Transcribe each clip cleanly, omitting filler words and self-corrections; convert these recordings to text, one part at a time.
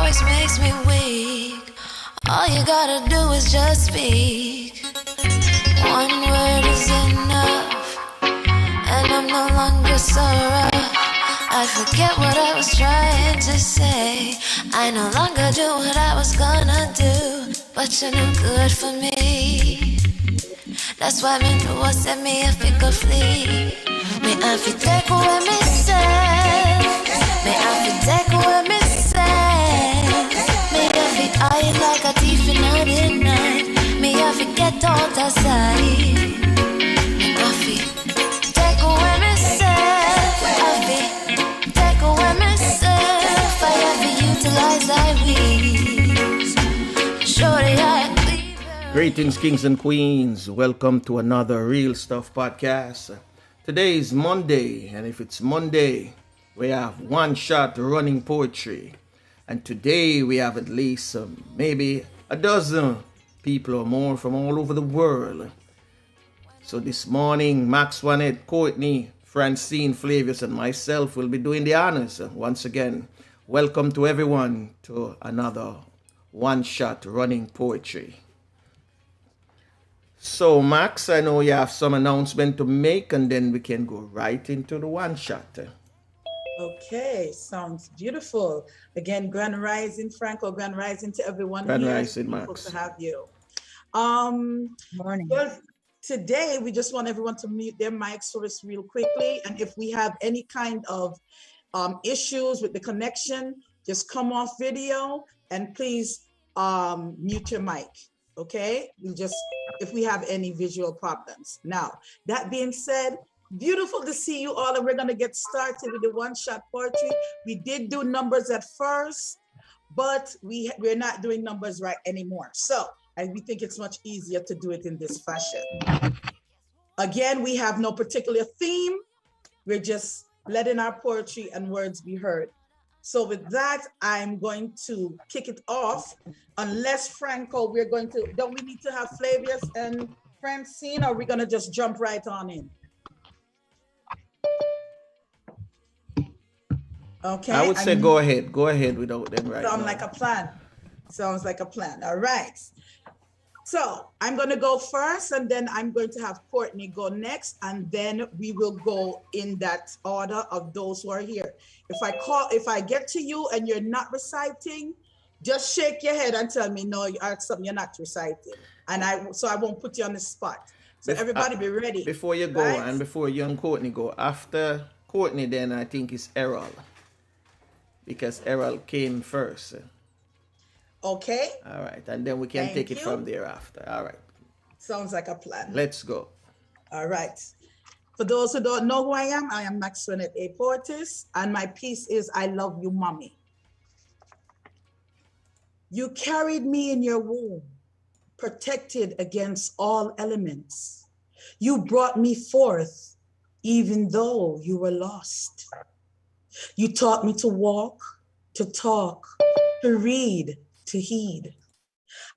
voice makes me weak. All you gotta do is just speak. One word is enough, and I'm no longer so rough. I forget what I was trying to say. I no longer do what I was gonna do, but you're no good for me. That's why me know what set me if it could flee. Me have to take away me say. Me have to take away me say. Me have to hide like a thief in the night. Me have to get out of sight. Me have to take away myself. I have to take away myself. I have to utilize I wings. Surely I. Greetings, kings and queens. Welcome to another Real Stuff podcast. Today is Monday, and if it's Monday, we have one shot running poetry. And today we have at least maybe a dozen people or more from all over the world. So this morning, Maxwanette, Courtney, Francine, Flavius, and myself will be doing the honors. Once again, welcome to everyone to another one shot running poetry. So, Max, I know you have some announcement to make, and then we can go right into the one shot. Okay, sounds beautiful. Again, Grand Rising, Franco, Grand Rising to everyone. Grand here. Rising, Beautiful Max. to have you. Morning. Well, today we just want everyone to mute their mics for us real quickly, and if we have any kind of issues with the connection, just come off video and please mute your mic. Okay, we'll just, if we have any visual problems. Now, that being said, beautiful to see you all, and we're going to get started with the one-shot poetry. We did do numbers at first, but we're not doing numbers right anymore. So we think it's much easier to do it in this fashion. Again, we have no particular theme. We're just letting our poetry and words be heard. So with that, I'm going to kick it off. Unless, Franco, don't we need to have Flavius and Francine, or are we going to just jump right on in? Okay. I would say go ahead without them right now. Sounds like a plan. All right. So I'm going to go first, and then I'm going to have Courtney go next, and then we will go in that order of those who are here. If I get to you and you're not reciting, just shake your head and tell me no, you're not reciting, and I won't put you on the spot. So everybody be ready. Before you go, right? and before you and Courtney go, after Courtney, then I think it's Errol, because Errol came first. Okay. All right, and then we can take it from there after. All right. Sounds like a plan. Let's go. All right. For those who don't know who I am Maxwanette, a poetess, and my piece is I Love You, Mommy. You carried me in your womb, protected against all elements. You brought me forth, even though you were lost. You taught me to walk, to talk, to read, to heed.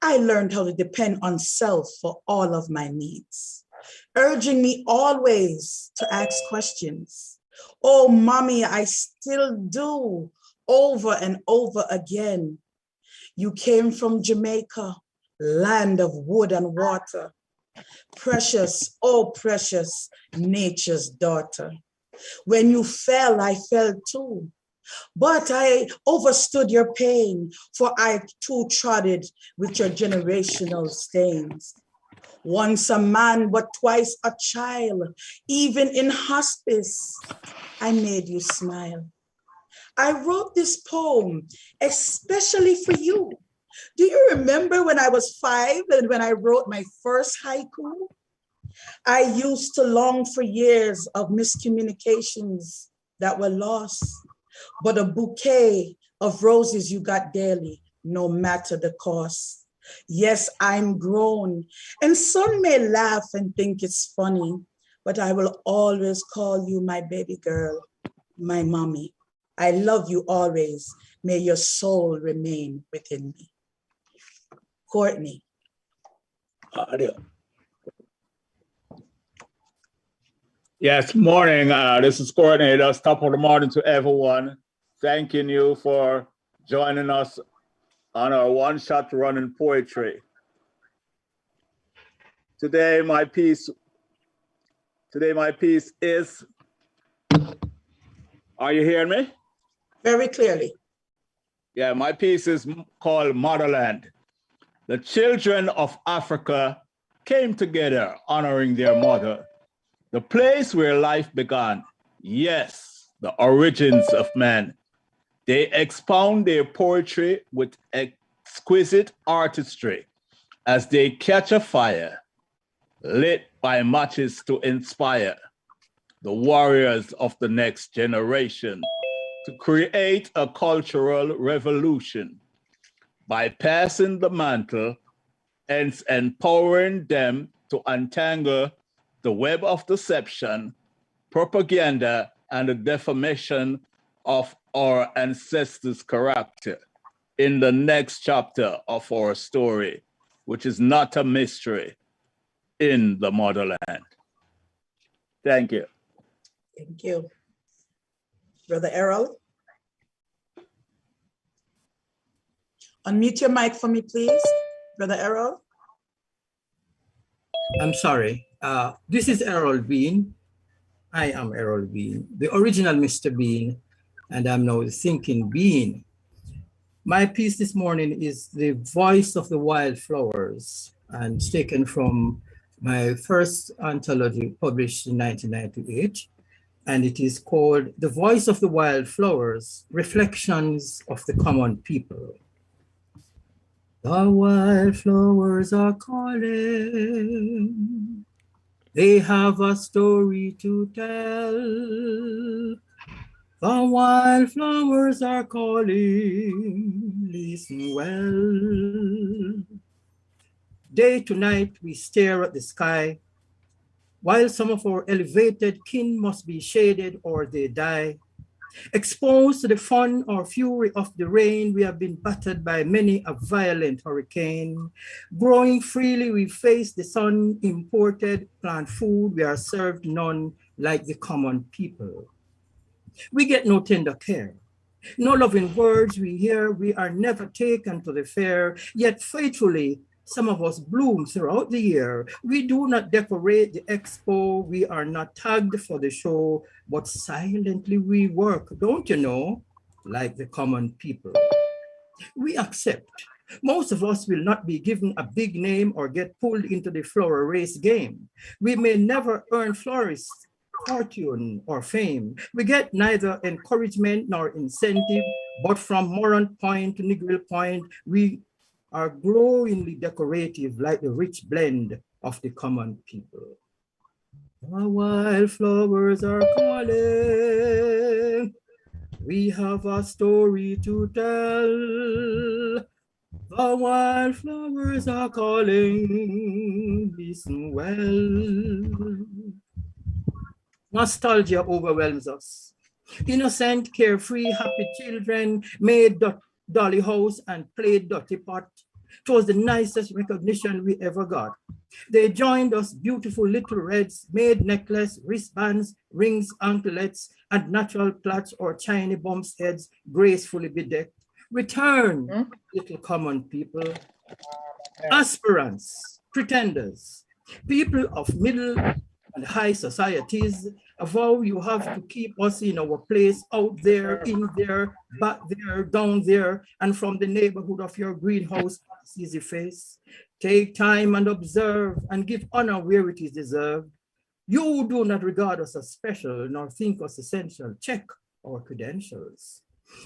I learned how to depend on self for all of my needs, urging me always to ask questions. Oh, mommy, I still do, over and over again. You came from Jamaica, land of wood and water. Precious, oh precious, nature's daughter. When you fell, I fell too. But I overstood your pain, for I too trotted with your generational stains. Once a man, but twice a child. Even in hospice, I made you smile. I wrote this poem especially for you. Do you remember when I was 5 and when I wrote my first haiku? I used to long for years of miscommunications that were lost, but a bouquet of roses you got daily, no matter the cost. Yes, I'm grown, and some may laugh and think it's funny, but I will always call you my baby girl, my mommy. I love you always. May your soul remain within me. Courtney. Yes, morning. This is Courtney. That's top of the morning to everyone. Thanking you for joining us on our one-shot running poetry. Today my piece is, are you hearing me? Very clearly. Yeah, my piece is called Motherland. The children of Africa came together honoring their mother, the place where life began. Yes, the origins of man. They expound their poetry with exquisite artistry as they catch a fire, lit by matches to inspire the warriors of the next generation to create a cultural revolution by passing the mantle and empowering them to untangle the web of deception, propaganda, and the defamation of our ancestors' character in the next chapter of our story, which is not a mystery, in the motherland. Thank you. Thank you. Brother Errol. Unmute your mic for me, please. Brother Errol. I'm sorry. This is Errol Bean. I am Errol Bean, the original Mr. Bean, and I'm now the thinking being. My piece this morning is The Voice of the Wildflowers, and it's taken from my first anthology published in 1998, and it is called The Voice of the Wildflowers, Reflections of the Common People. The wildflowers are calling, they have a story to tell. The wildflowers are calling, listen well. Day to night we stare at the sky, while some of our elevated kin must be shaded or they die. Exposed to the fun or fury of the rain, we have been battered by many a violent hurricane. Growing freely, we face the sun, imported plant food, we are served none like the common people. We get no tender care, no loving words we hear, we are never taken to the fair, yet faithfully, some of us bloom throughout the year. We do not decorate the expo, we are not tagged for the show, but silently we work, don't you know, like the common people. We accept. Most of us will not be given a big name or get pulled into the flower race game. We may never earn florist fortune or fame. We get neither encouragement nor incentive, but from Morant Point to Negril Point, we are glowingly decorative like the rich blend of the common people. The wildflowers are calling, we have a story to tell. The wildflowers are calling, listen well. Nostalgia overwhelms us. Innocent, carefree, happy children made dolly house and played dirty pot. It was the nicest recognition we ever got. They joined us, beautiful little reds, made necklace, wristbands, rings, anklets, and natural plaits or shiny bumps heads gracefully bedecked. Return, little common people, aspirants, pretenders, people of middle and high societies, a vow you have to keep us in our place, out there, in there, back there, down there, and from the neighborhood of your greenhouse, easy face. Take time and observe and give honor where it is deserved. You do not regard us as special nor think us essential. Check our credentials.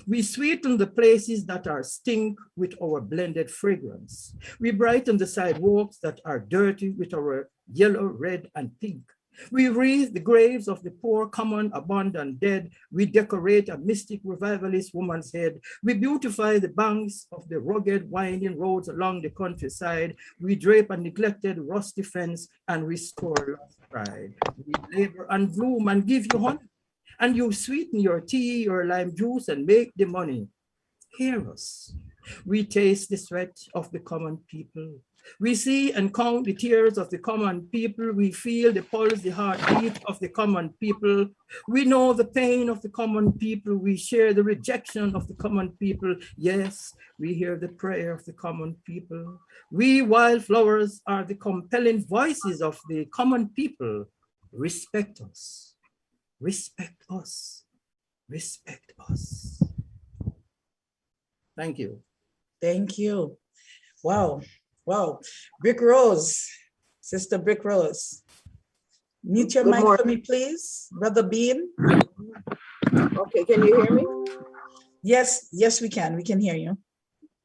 We sweeten the places that are stink with our blended fragrance. We brighten the sidewalks that are dirty with our yellow, red, and pink. We wreathe the graves of the poor, common, abandoned dead. We decorate a mystic revivalist woman's head. We beautify the banks of the rugged, winding roads along the countryside. We drape a neglected, rusty fence and restore lost pride. We labor and bloom and give you honey. And you sweeten your tea, your lime juice, and make the money. Hear us. We taste the sweat of the common people. We see and count the tears of the common people. We feel the pulse, the heartbeat of the common people. We know the pain of the common people. We share the rejection of the common people. Yes, we hear the prayer of the common people. We wildflowers are the compelling voices of the common people. Respect us, respect us, respect us. Thank you. Thank you. Wow. Wow. Brick Rose, Sister Brick Rose. Mute your Good mic morning. for me, please. Brother Bean. Okay, can you hear me? Yes, yes, we can. We can hear you.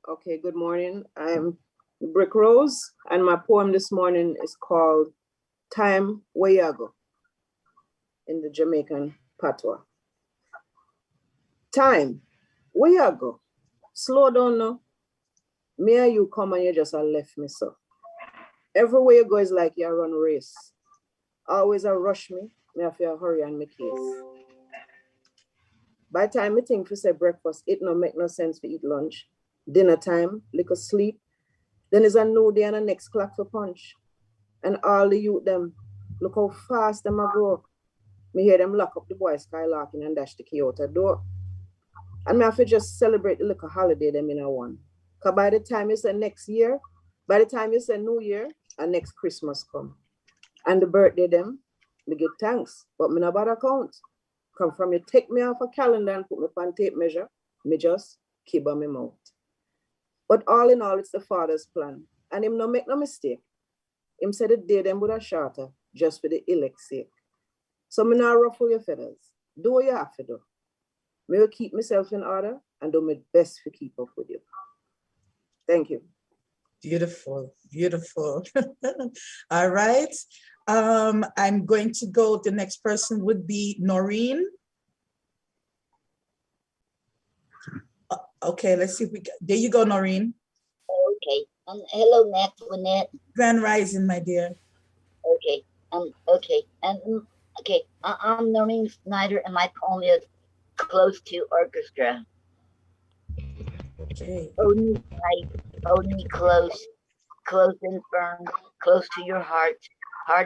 Okay, good morning. I'm Brick Rose, and my poem this morning is called Time Wayago in the Jamaican patois. Time, Wayago, slow down now. Me and you come and you just left me so. Everywhere you go is like you run a race. Always a rush me have to hurry and make case. By the time I think to say breakfast, it no make no sense to eat lunch. Dinner time, little sleep. Then is a new day and a next clock for punch. And all the youth them, look how fast them a grow. Me hear them lock up the boy skylarking and dash the key out the door. And me have to just celebrate the little holiday them in a one. Because by the time you say next year, by the time you say New Year, and next Christmas come. And the birthday them, me give thanks, but me no bother count. Come from you take me off a calendar and put me on tape measure, me just keep on my mouth. But all in all, it's the Father's plan. And him no make no mistake. Him said the day them would have shorter just for the elect's sake. So me now ruffle your feathers. Do what you have to do. Me will keep myself in order and do my best to keep up with you. Thank you. Beautiful, beautiful. All right. I'm going to go, the next person would be Noreen. Okay, let's see if we there you go, Noreen. Okay. Hello, Maxwanette. Grand Rising, my dear. Okay. Okay. Okay. I'm Noreen Snyder, and my poem is Close to Orchestra. Okay. Hold me tight, hold me close, close and firm, close to your heart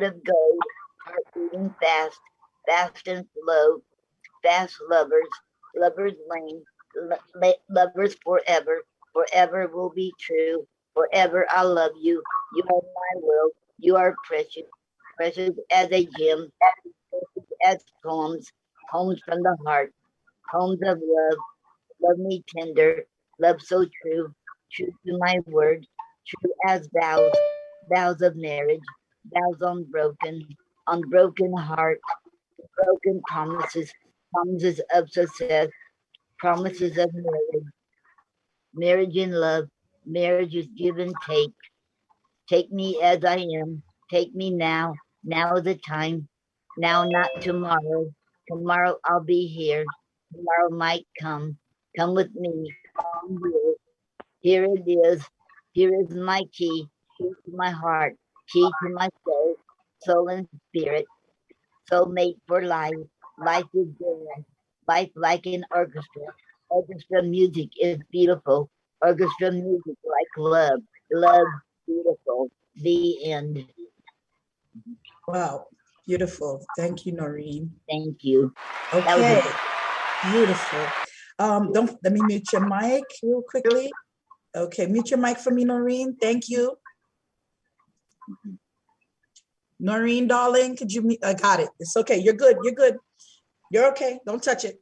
of gold, heart beating fast, fast and slow, fast lovers, lovers lane, lovers forever, forever will be true, forever I love you, you are my world, you are precious, precious as a gem, precious as poems, poems from the heart, poems of love, love me tender, love so true, true to my word, true as vows, vows of marriage, vows unbroken heart, broken promises, promises of success, promises of marriage, marriage in love, marriage is give and take. Take me as I am, take me now, now is the time, now not tomorrow, tomorrow I'll be here, tomorrow might come with me, come here it is, here is my key to my heart, key to my soul, soul and spirit, soulmate for life, life is different, life like an orchestra, orchestra music is beautiful, orchestra music like love, love beautiful, the end. Wow, beautiful. Thank you, Noreen. Thank you. Okay, beautiful. Don't let me mute your mic real quickly. Okay, mute your mic for me, Noreen. Thank you. Noreen, darling, could you mute? I got it. It's okay. You're good. You're good. You're okay. Don't touch it.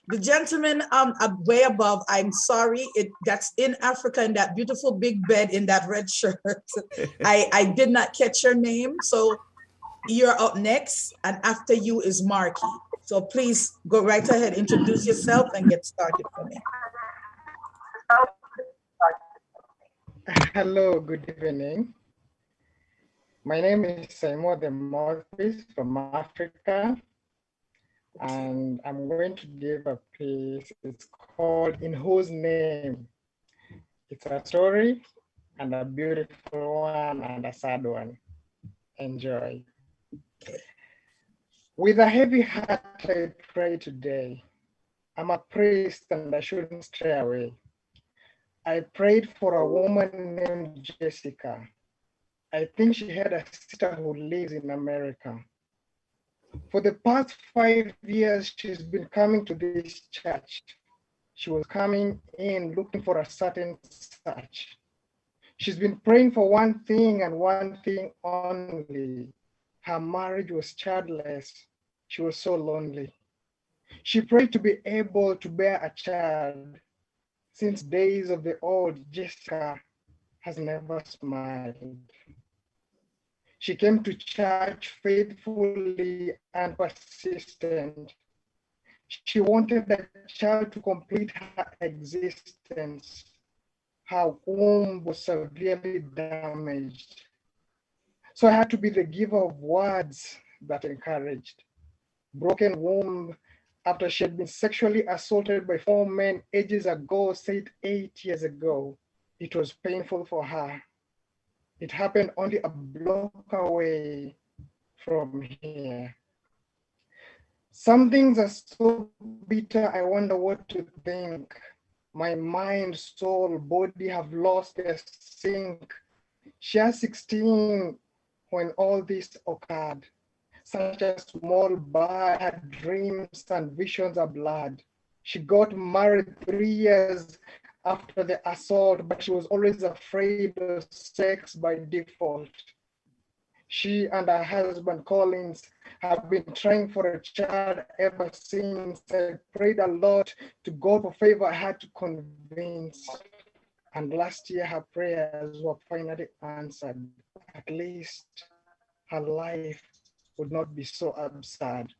The gentleman way above, I'm sorry, that's in Africa in that beautiful big bed in that red shirt. I did not catch your name. So you're up next, and after you is Marky. So please go right ahead, introduce yourself and get started for me. Hello, good evening. My name is Saimo the Mouthpiece from Africa, and I'm going to give a piece. It's called In Whose Name. It's a story and a beautiful one and a sad one. Enjoy. With a heavy heart, I pray today. I'm a priest and I shouldn't stray away. I prayed for a woman named Jessica. I think she had a sister who lives in America. For the past 5 years, she's been coming to this church. She was coming in looking for a certain search. She's been praying for one thing and one thing only. Her marriage was childless. She was so lonely. She prayed to be able to bear a child. Since days of the old, Jessica has never smiled. She came to church faithfully and persistent. She wanted the child to complete her existence. Her womb was severely damaged. So I had to be the giver of words that encouraged. Broken womb after she had been sexually assaulted by 4 men ages ago, said 8 years ago. It was painful for her. It happened only a block away from here. Some things are so bitter, I wonder what to think. My mind, soul, body have lost their sync. She was 16 when all this occurred. Such a small bird had dreams and visions of blood. She got married 3 years after the assault, but she was always afraid of sex by default. She and her husband, Collins, have been trying for a child ever since. I prayed a lot to God for favor. I had to convince. And last year, her prayers were finally answered. At least her life would not be so absurd.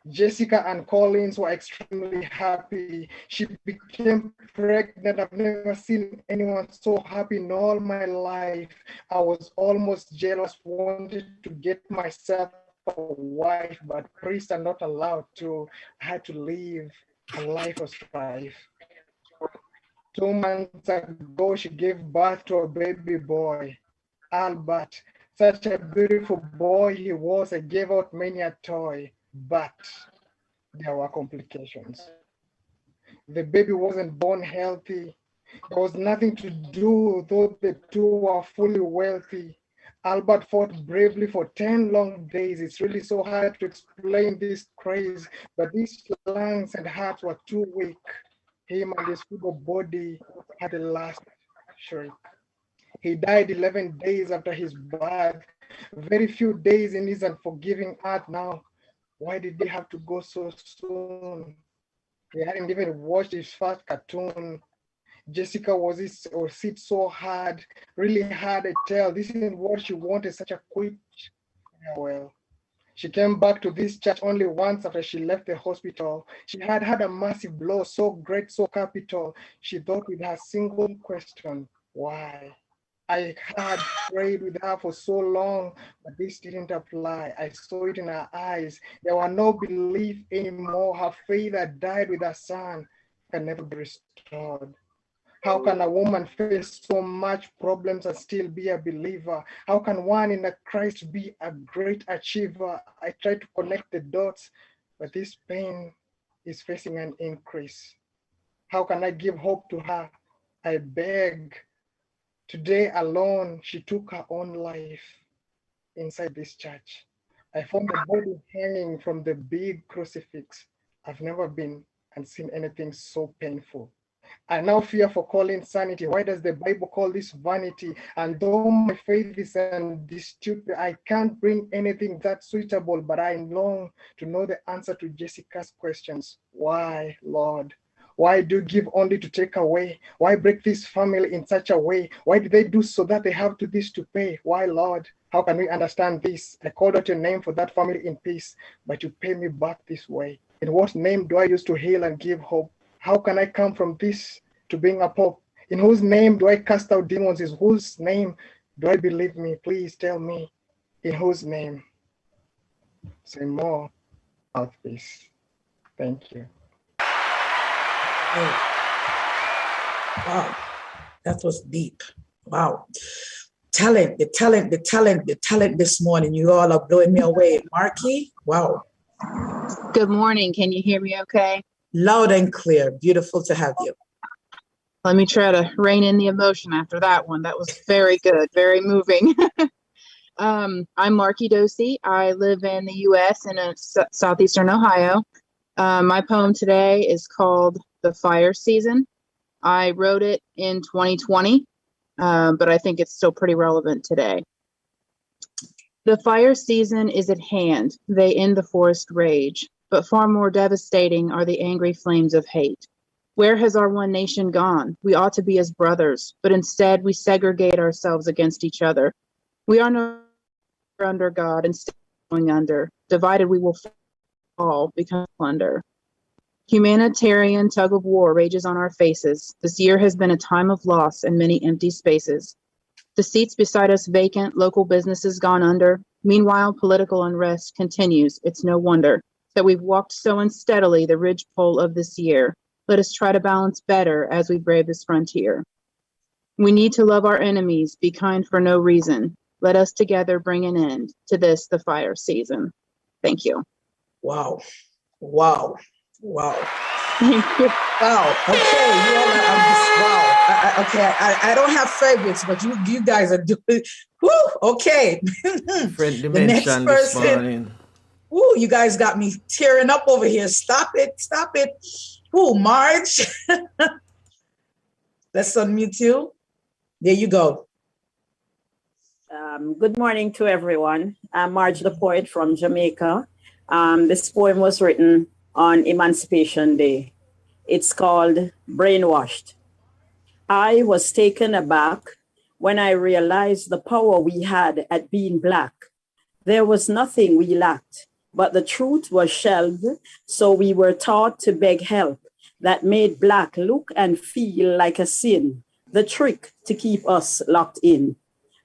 Jessica and Collins were extremely happy. She became pregnant. I've never seen anyone so happy in all my life. I was almost jealous, wanted to get myself a wife, but priests are not allowed to. I had to live a life of strife. 2 months ago, she gave birth to a baby boy, Albert. Such a beautiful boy he was. I gave out many a toy. But there were complications. The baby wasn't born healthy. There was nothing to do, though the two were fully wealthy. Albert fought bravely for 10 long days. It's really so hard to explain this craze, but these lungs and hearts were too weak. Him and his feeble body had a last shriek. He died 11 days after his birth. Very few days in his unforgiving earth now. Why did they have to go so soon? He hadn't even watched his first cartoon. Jessica was hit so hard, really hard to tell. This isn't what she wanted, such a quick farewell. She came back to this church only once after she left the hospital. She had had a massive blow, so great, so capital. She thought with her single question, why? I had prayed with her for so long, but this didn't apply. I saw it in her eyes. There were no belief anymore. Her faith that died with her son can never be restored. How can a woman face so much problems and still be a believer? How can one in a Christ be a great achiever? I tried to connect the dots, but this pain is facing an increase. How can I give hope to her? I beg. Today alone, she took her own life inside this church. I found the body hanging from the big crucifix. I've never been and seen anything so painful. I now fear for calling sanity. Why does the Bible call this vanity? And though my faith is undisturbed, I can't bring anything that's suitable, but I long to know the answer to Jessica's questions. Why, Lord? Why do you give only to take away? Why break this family in such a way? Why do they do so that they have to this to pay? Why, Lord? How can we understand this? I called out your name for that family in peace, but you pay me back this way. In what name do I use to heal and give hope? How can I come from this to being a pope? In whose name do I cast out demons? In whose name do I believe me? Please tell me, in whose name? Say more, mouthpiece. Thank you. Wow, that was deep. Wow. The talent this morning. You all are blowing me away. Marky, wow. Good morning. Can you hear me okay? Loud and clear. Beautiful to have you. Let me try to rein in the emotion after that one. That was very good, very moving. I'm Marky Dosey. I live in the U.S. in southeastern Ohio. My poem today is called The Fire Season. I wrote it in 2020, but I think it's still pretty relevant today. The fire season is at hand. They end the forest rage, but far more devastating are the angry flames of hate. Where has our one nation gone? We ought to be as brothers, but instead we segregate ourselves against each other. We are no longer under God and still going under. Divided we will fall, become plunder. Humanitarian tug of war rages on our faces. This year has been a time of loss and many empty spaces. The seats beside us vacant, local businesses gone under. Meanwhile, political unrest continues. It's no wonder that we've walked so unsteadily the ridgepole of this year. Let us try to balance better as we brave this frontier. We need to love our enemies, be kind for no reason. Let us together bring an end to this, the fire season. Thank you. Wow. Wow. Wow. Thank you. Wow. Okay. You all are, I'm just, wow. Okay. I don't have favorites, but you guys are doing, whoo, okay. Different The next dimension this person, morning. whoo, you guys got me tearing up over here. Stop it. Stop it. Whoo, Marge. Let's unmute you. There you go. Good morning to everyone. I'm Marge the Poet from Jamaica. This poem was written on Emancipation Day. It's called Brainwashed. I was taken aback when I realized the power we had at being Black. There was nothing we lacked, but the truth was shelved, so we were taught to beg help that made Black look and feel like a sin, the trick to keep us locked in.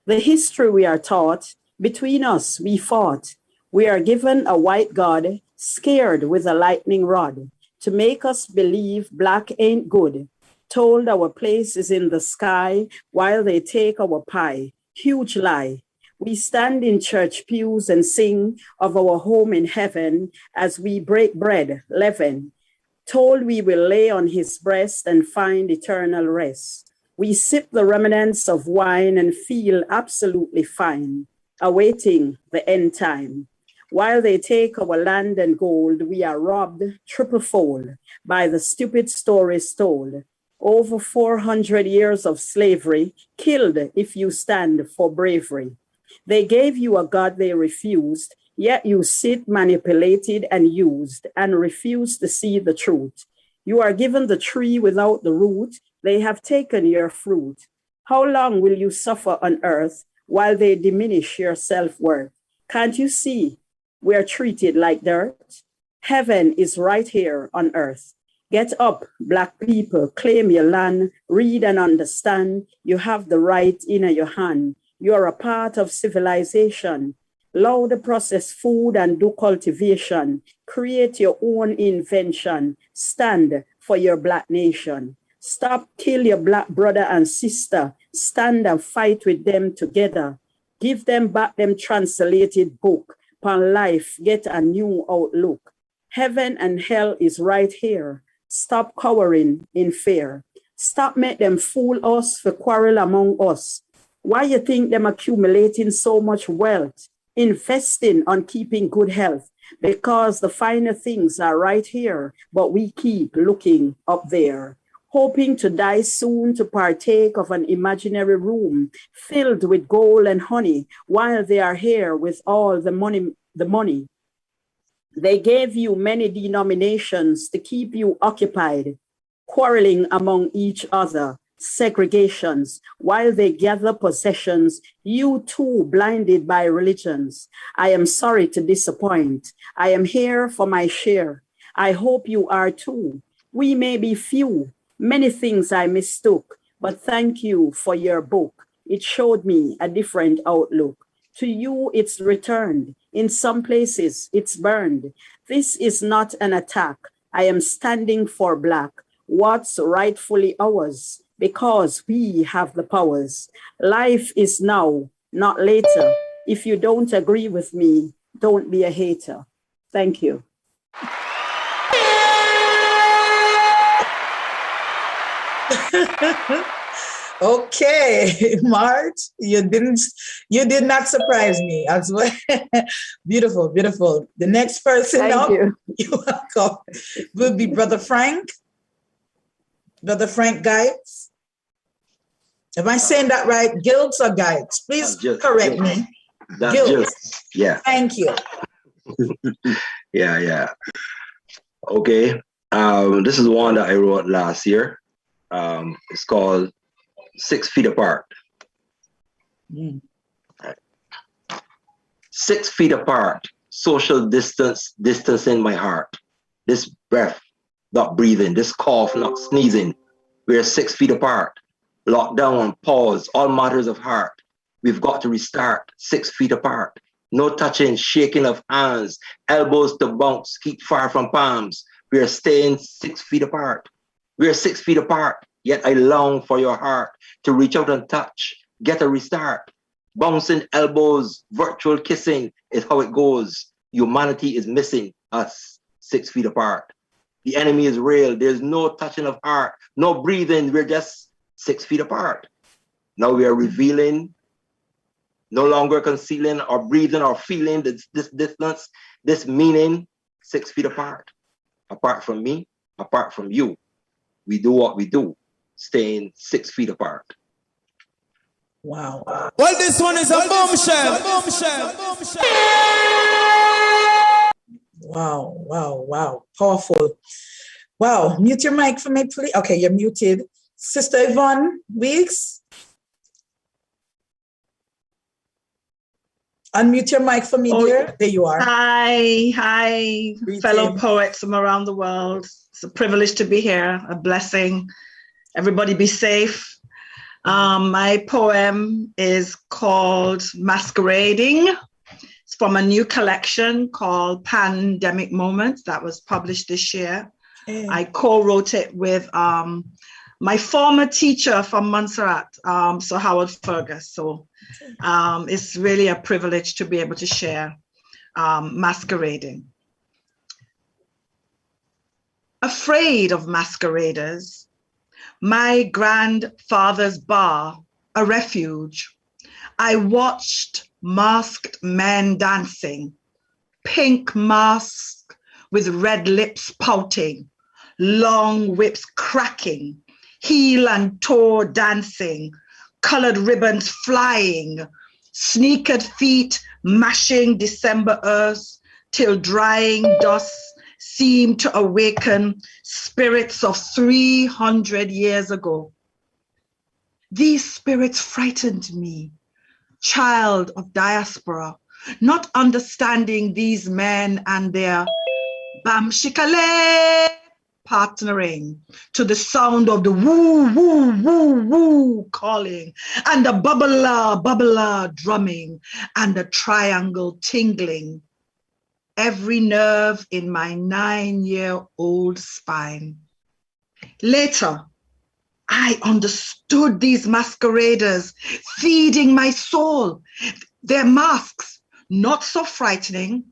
The history we are taught, between us we fought. We are given a white God, scared with a lightning rod, to make us believe Black ain't good. Told our place is in the sky while they take our pie. Huge lie. We stand in church pews and sing of our home in heaven as we break bread, leaven. Told we will lay on his breast and find eternal rest. We sip the remnants of wine and feel absolutely fine, awaiting the end time. While they take our land and gold, we are robbed triple-fold by the stupid stories told. Over 400 years of slavery, killed if you stand for bravery. They gave you a God they refused, yet you sit manipulated and used and refuse to see the truth. You are given the tree without the root. They have taken your fruit. How long will you suffer on earth while they diminish your self-worth? Can't you see we're treated like dirt? Heaven is right here on earth. Get up, Black people, claim your land, read and understand. You have the right in your hand. You're a part of civilization. Allow the process food and do cultivation. Create your own invention. Stand for your Black nation. Stop, kill your Black brother and sister. Stand and fight with them together. Give them back them translated book. Upon life, get a new outlook. Heaven and hell is right here. Stop cowering in fear. Stop make them fool us for quarrel among us. Why you think them accumulating so much wealth? Investing on keeping good health. Because the finer things are right here, but we keep looking up there. Hoping to die soon to partake of an imaginary room filled with gold and honey while they are here with all the money. They gave you many denominations to keep you occupied, quarreling among each other, segregations, while they gather possessions, you too blinded by religions. I am sorry to disappoint. I am here for my share. I hope you are too. We may be few, many things I mistook, but thank you for your book. It showed me a different outlook. To you, it's returned. In some places, it's burned. This is not an attack. I am standing for Black, what's rightfully ours, because we have the powers. Life is now, not later. If you don't agree with me, don't be a hater. Thank you. Okay, Marge, you did not surprise me as well. Beautiful, beautiful. The next person Thank up, you. you're welcome, will be Brother Frank. Brother Frank Guides. Am I saying that right? Guilds or Guides? Please correct me. That's Guilds. just, yeah. Thank you. Yeah. Okay. This is one that I wrote last year. It's called 6 Feet Apart. 6 feet apart, social distancing my heart. This breath, not breathing, this cough, not sneezing. We're 6 feet apart. Lockdown, pause, all matters of heart. We've got to restart, 6 feet apart. No touching, shaking of hands, elbows to bounce, keep far from palms. We are staying 6 feet apart. We are 6 feet apart, yet I long for your heart to reach out and touch, get a restart. Bouncing elbows, virtual kissing is how it goes. Humanity is missing us 6 feet apart. The enemy is real. There's no touching of heart, no breathing. We're just 6 feet apart. Now we are revealing, no longer concealing or breathing or feeling this distance, this meaning 6 feet apart. Apart from me, apart from you. We do what we do, staying 6 feet apart. Wow. Well, this one is a bombshell. Wow. Powerful. Wow. Mute your mic for me, please. Okay, you're muted. Sister Yvonne Weeks. Unmute your mic for me, dear. There you are. Hi, Greetings. fellow poets from around the world. It's a privilege to be here, a blessing. Everybody be safe. My poem is called Masquerading. It's from a new collection called Pandemic Moments that was published this year. I co-wrote it with my former teacher from Montserrat, Sir Howard Fergus. So it's really a privilege to be able to share Masquerading. Afraid of masqueraders, my grandfather's bar, a refuge. I watched masked men dancing, pink masks with red lips pouting, long whips cracking, heel and toe dancing, colored ribbons flying, sneakered feet mashing December earth till drying dust seemed to awaken spirits of 300 years ago. These spirits frightened me, child of diaspora, not understanding these men and their bamshikale partnering to the sound of the woo, woo, woo, woo calling and the bubbler drumming and the triangle tingling. Every nerve in my 9-year-old spine. Later, I understood these masqueraders feeding my soul. Their masks, not so frightening.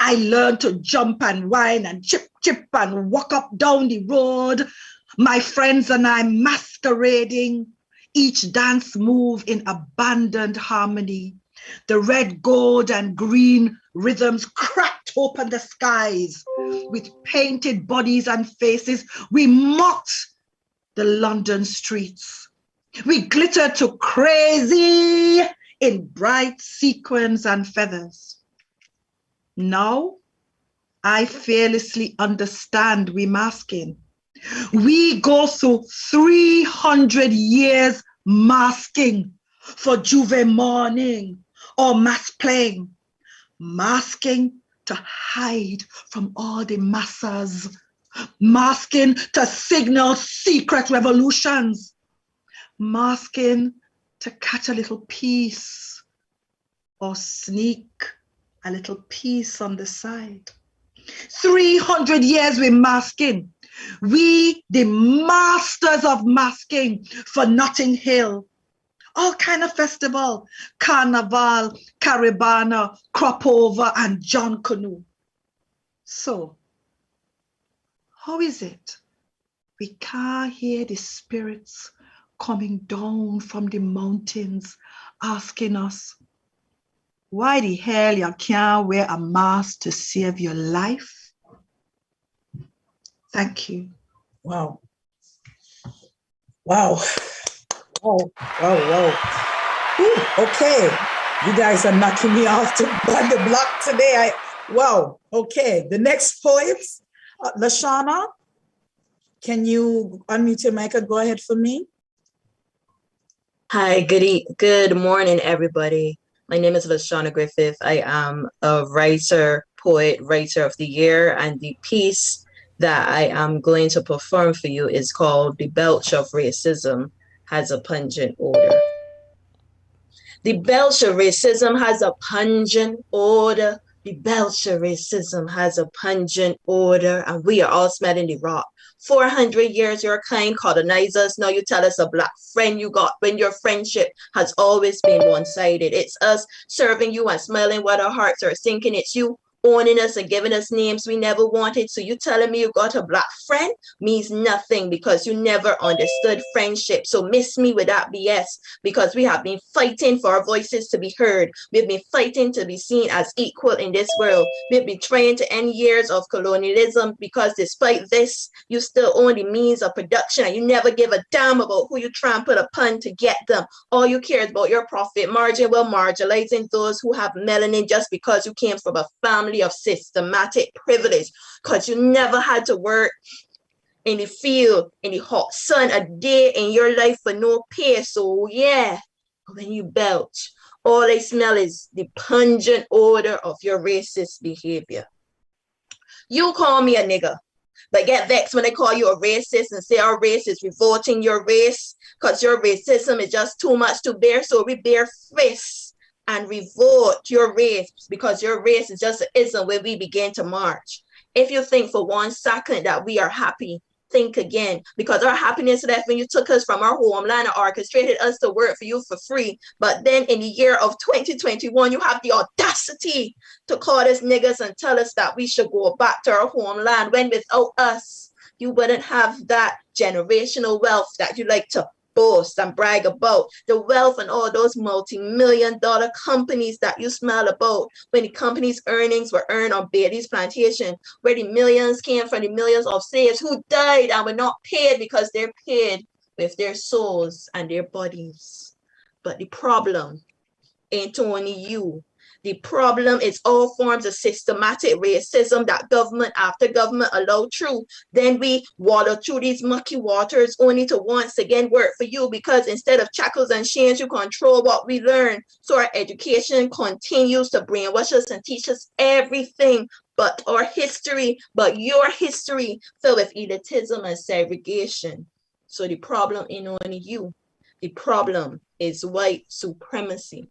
I learned to jump and whine and chip and walk up down the road. My friends and I masquerading, each dance move in abandoned harmony. The red, gold, and green rhythms cracked open the skies. With painted bodies and faces, we mocked the London streets. We glittered to crazy in bright sequins and feathers. Now, I fearlessly understand we masking. We go through 300 years masking for Juve morning or mass playing, masking to hide from all the masses, masking to signal secret revolutions, masking to catch a little piece or sneak a little piece on the side. 300 years we masking. We, the masters of masking for Notting Hill. All kind of festival, Carnival, Caribana, Crop Over, and John Canoe. So, how is it We can't hear the spirits coming down from the mountains asking us, why the hell you can't wear a mask to save your life? Thank you. Wow. Wow. Wow. Wow. Wow. Ooh, okay. You guys are knocking me off on the block today. Wow. Okay. The next poet, Lesiana, can you unmute your mic and go ahead for me? Hi, good morning, everybody. My name is Lesiana Griffith. I am a writer, poet, writer of the year, and the piece that I am going to perform for you is called The Belch of Racism Has a Pungent Odor. The belch of racism has a pungent odor. The belch of racism has a pungent odor, and we are all smelling the rot. 400 years your kind colonized us. Now you tell us a black friend you got when your friendship has always been one-sided. It's us serving you and smelling what our hearts are sinking. It's you owning us and giving us names we never wanted. So you telling me you got a black friend means nothing because you never understood friendship. So miss me with that BS, because we have been fighting for our voices to be heard. We've been fighting to be seen as equal in this world. We've been trying to end years of colonialism, because despite this, you still own the means of production and you never give a damn about who you trample upon to get them. All you care is about your profit margin, while marginalizing those who have melanin just because you came from a family of systematic privilege, because you never had to work in the field in the hot sun a day in your life for no pay. So yeah, when you belch, all I smell is the pungent odor of your racist behavior. You call me a nigger, but get vexed when I call you a racist and say our race is revolting your race, because your racism is just too much to bear. So we bear fists and revolt your race, because your race is just an ism where we begin to march. If you think for 1 second that we are happy, think again, because our happiness left when you took us from our homeland and orchestrated us to work for you for free. But then in the year of 2021, you have the audacity to call us niggas and tell us that we should go back to our homeland, when without us, you wouldn't have that generational wealth that you like to boast and brag about, the wealth and all those multi-million-dollar companies that you smell about, when the company's earnings were earned on Bailey's plantation, where the millions came from the millions of slaves who died and were not paid because they're paid with their souls and their bodies. But the problem ain't only you. The problem is all forms of systematic racism that government after government allow through. Then we water through these mucky waters only to once again work for you, because instead of shackles and chains, you control what we learn. So our education continues to brainwash us and teach us everything but our history, but your history filled with elitism and segregation. So the problem ain't only you. The problem is white supremacy.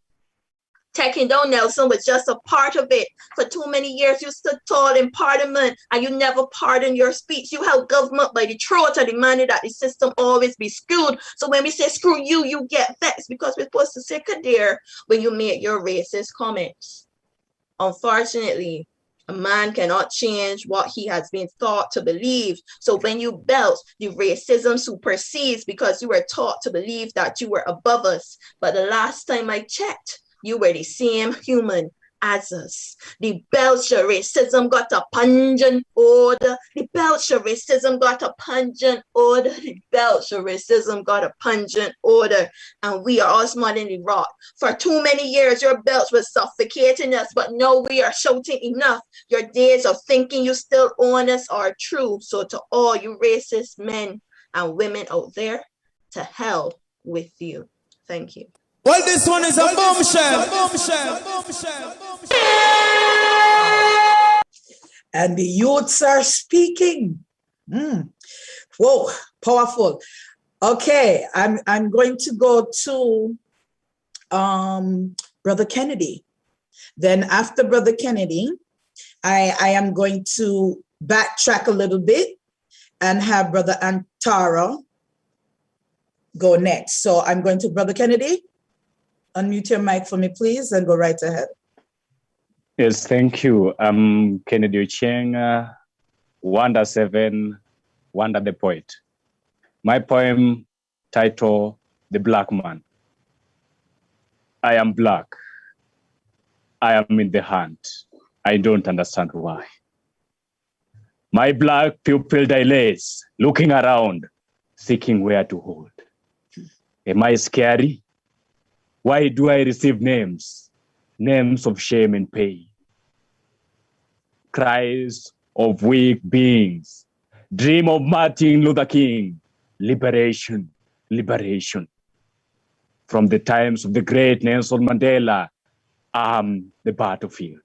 Taking down Nelson was just a part of it. For too many years, you stood tall in parliament and you never pardoned your speech. You held government by the throat and demanded that the system always be screwed. So when we say screw you, you get vexed, because we're supposed to say Kadir when you made your racist comments. Unfortunately, a man cannot change what he has been taught to believe. So when you belch, the racism supersedes, because you were taught to believe that you were above us. But the last time I checked, you were the same human as us. The belch of racism got a pungent odor. The belch of racism got a pungent odor. The belch of racism got a pungent odor. And we are all smelling the rot. For too many years, your belch was suffocating us, but now we are shouting enough. Your days of thinking you still own us are true. So to all you racist men and women out there, to hell with you. Thank you. Well, this one is a bombshell. And the youths are speaking. Whoa, powerful. Okay, I'm going to go to Brother Kennedy. Then after Brother Kennedy, I am going to backtrack a little bit and have Brother Antara go next. So I'm going to Brother Kennedy. Unmute your mic for me, please, and go right ahead. Yes, thank you. I'm Kennedy Cheng, Wanda 7, Wanda the Poet. My poem titled The Black Man. I am black. I am in the hunt. I don't understand why. My black pupil dilates, looking around, seeking where to hold. Am I scary? Why do I receive names? Names of shame and pain. Cries of weak beings. Dream of Martin Luther King. Liberation, liberation. From the times of the great Nelson Mandela, the battlefield.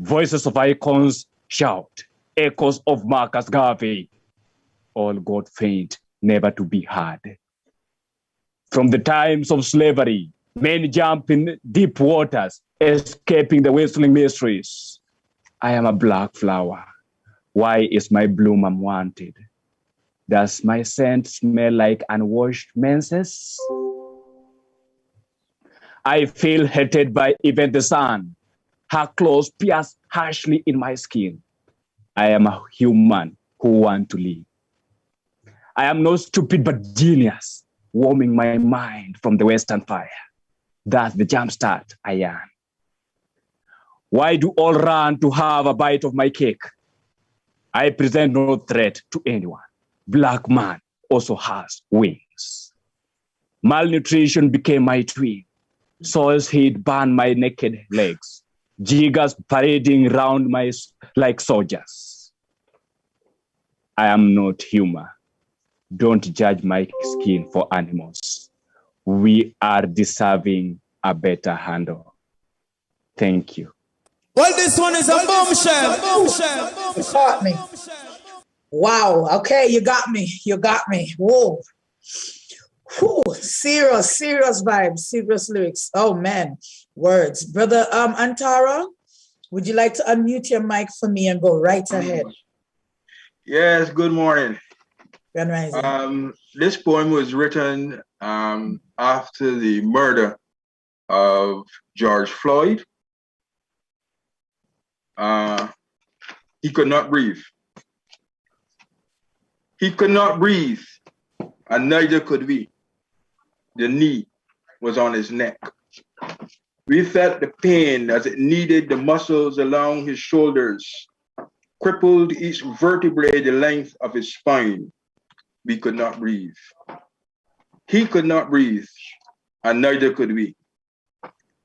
Voices of icons shout, echoes of Marcus Garvey. All got faint, never to be heard. From the times of slavery, men jump in deep waters, escaping the whistling mysteries. I am a black flower. Why is my bloom unwanted? Does my scent smell like unwashed menses? I feel hated by even the sun. Her claws pierce harshly in my skin. I am a human who wants to live. I am no stupid but genius, warming my mind from the western fire. That's the jumpstart I am. Why do all run to have a bite of my cake? I present no threat to anyone. Black man also has wings. Malnutrition became my twin. Soil's heat burned my naked legs. Jiggers parading round my like soldiers. I am not human. Don't judge my skin for animals. We are deserving a better handle. Thank you. Well, this one is a bombshell. Bombshell. You caught me. Wow. Okay, you got me. You got me. Whoa. Whew. Serious vibes, serious lyrics. Oh man, words. Brother Antara, would you like to unmute your mic for me and go right ahead? Yes, good morning. Grand rising. This poem was written after the murder of George Floyd. He could not breathe. He could not breathe, and neither could we. The knee was on his neck. We felt the pain as it kneaded the muscles along his shoulders, crippled each vertebrae the length of his spine. We could not breathe. He could not breathe, and neither could we.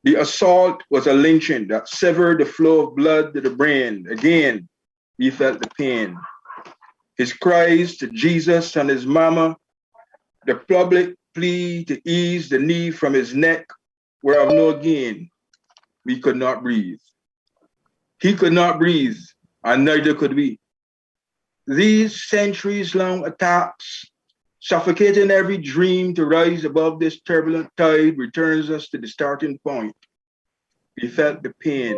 The assault was a lynching that severed the flow of blood to the brain. Again, we felt the pain. His cries to Jesus and his mama, the public plea to ease the knee from his neck were of no gain. We could not breathe. He could not breathe, and neither could we. These centuries-long attacks, suffocating every dream to rise above this turbulent tide, returns us to the starting point. We felt the pain,